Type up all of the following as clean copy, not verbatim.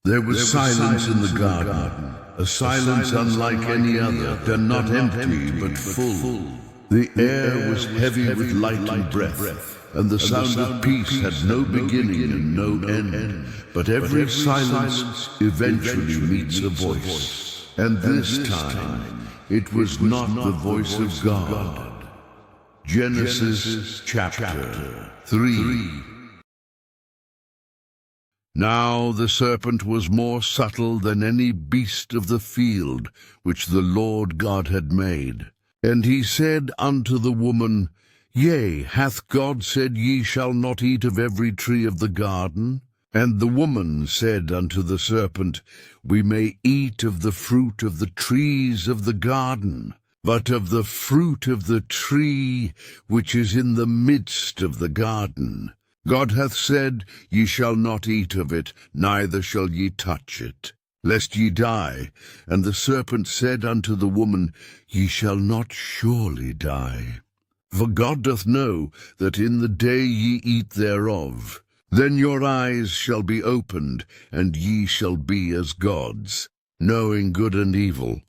There was silence in the garden, a silence unlike any other, and not empty, but full. The air was heavy with light and breath, and the sound of peace had no beginning and no end. But every silence eventually meets a voice, and this time it was not the voice of God. Genesis chapter 3. Now the serpent was more subtle than any beast of the field which the Lord God had made. And he said unto the woman, Yea, hath God said, Ye shall not eat of every tree of the garden? And the woman said unto the serpent, We may eat of the fruit of the trees of the garden, but of the fruit of the tree which is in the midst of the garden, God hath said, Ye shall not eat of it, neither shall ye touch it, lest ye die. And the serpent said unto the woman, Ye shall not surely die. For God doth know that in the day ye eat thereof, then your eyes shall be opened, and ye shall be as gods, knowing good and evil.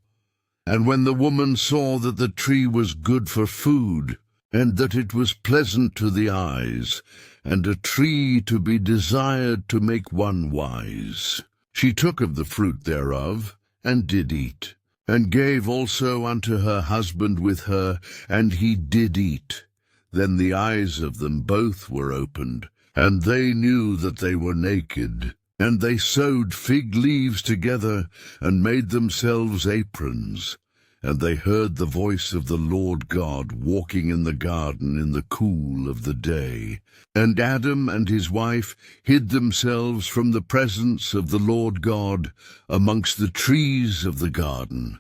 And when the woman saw that the tree was good for food, and that it was pleasant to the eyes, and a tree to be desired to make one wise, she took of the fruit thereof, and did eat, and gave also unto her husband with her, and he did eat. Then the eyes of them both were opened, and they knew that they were naked. And they sewed fig leaves together, and made themselves aprons. And they heard the voice of the Lord God walking in the garden in the cool of the day. And Adam and his wife hid themselves from the presence of the Lord God amongst the trees of the garden.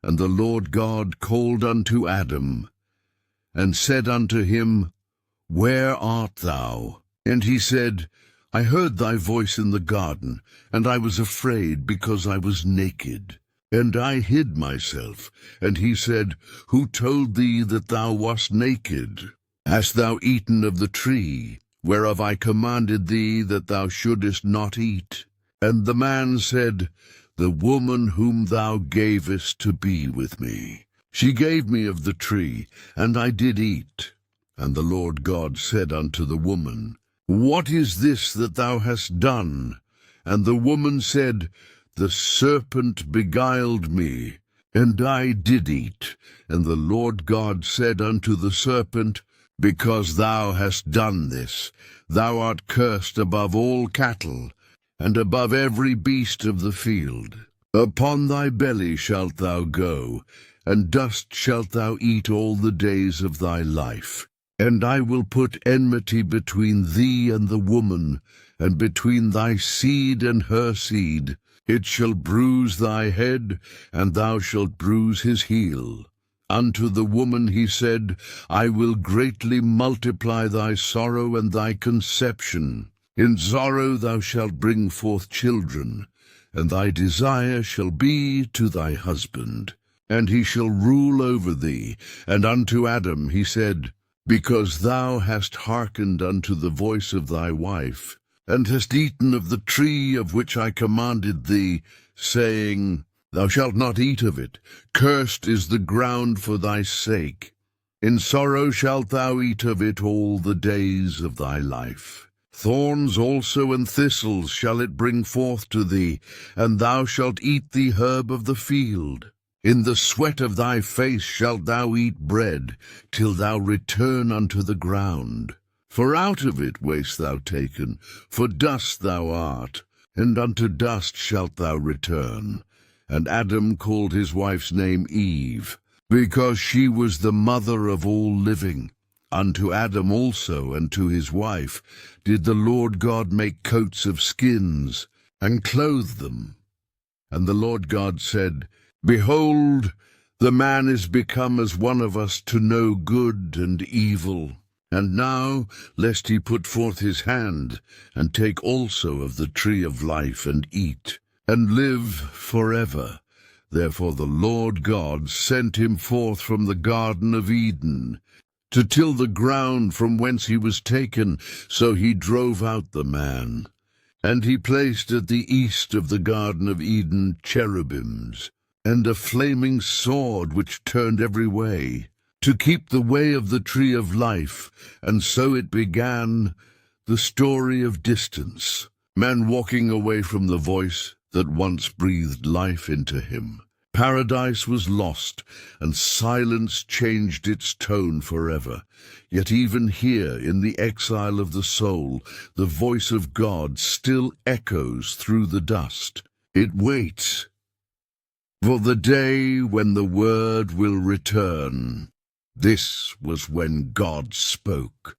And the Lord God called unto Adam, and said unto him, Where art thou? And he said, I heard thy voice in the garden, and I was afraid, because I was naked. And I hid myself. And he said, Who told thee that thou wast naked? Hast thou eaten of the tree, whereof I commanded thee that thou shouldest not eat? And the man said, The woman whom thou gavest to be with me, she gave me of the tree, and I did eat. And the Lord God said unto the woman, What is this that thou hast done? And the woman said, The serpent beguiled me, and I did eat. And the Lord God said unto the serpent, Because thou hast done this, thou art cursed above all cattle, and above every beast of the field. Upon thy belly shalt thou go, and dust shalt thou eat all the days of thy life. And I will put enmity between thee and the woman, and between thy seed and her seed. It shall bruise thy head, and thou shalt bruise his heel. Unto the woman he said, I will greatly multiply thy sorrow and thy conception. In sorrow thou shalt bring forth children, and thy desire shall be to thy husband, and he shall rule over thee. And unto Adam he said, Because thou hast hearkened unto the voice of thy wife, and hast eaten of the tree of which I commanded thee, saying, Thou shalt not eat of it. Cursed is the ground for thy sake. In sorrow shalt thou eat of it all the days of thy life. Thorns also and thistles shall it bring forth to thee, and thou shalt eat the herb of the field. In the sweat of thy face shalt thou eat bread, till thou return unto the ground. For out of it wast thou taken, for dust thou art, and unto dust shalt thou return. And Adam called his wife's name Eve, because she was the mother of all living. Unto Adam also and to his wife did the Lord God make coats of skins, and clothe them. And the Lord God said, Behold, the man is become as one of us to know good and evil. And now, lest he put forth his hand, and take also of the tree of life, and eat, and live forever. Therefore the Lord God sent him forth from the Garden of Eden, to till the ground from whence he was taken. So he drove out the man, And he placed at the east of the Garden of Eden cherubims, and a flaming sword which turned every way, to keep the way of the tree of life. And so it began, the story of distance, man walking away from the voice that once breathed life into him. Paradise was lost, and silence changed its tone forever. Yet even here, in the exile of the soul, the voice of God still echoes through the dust. It waits for the day when the word will return. This was when God spoke.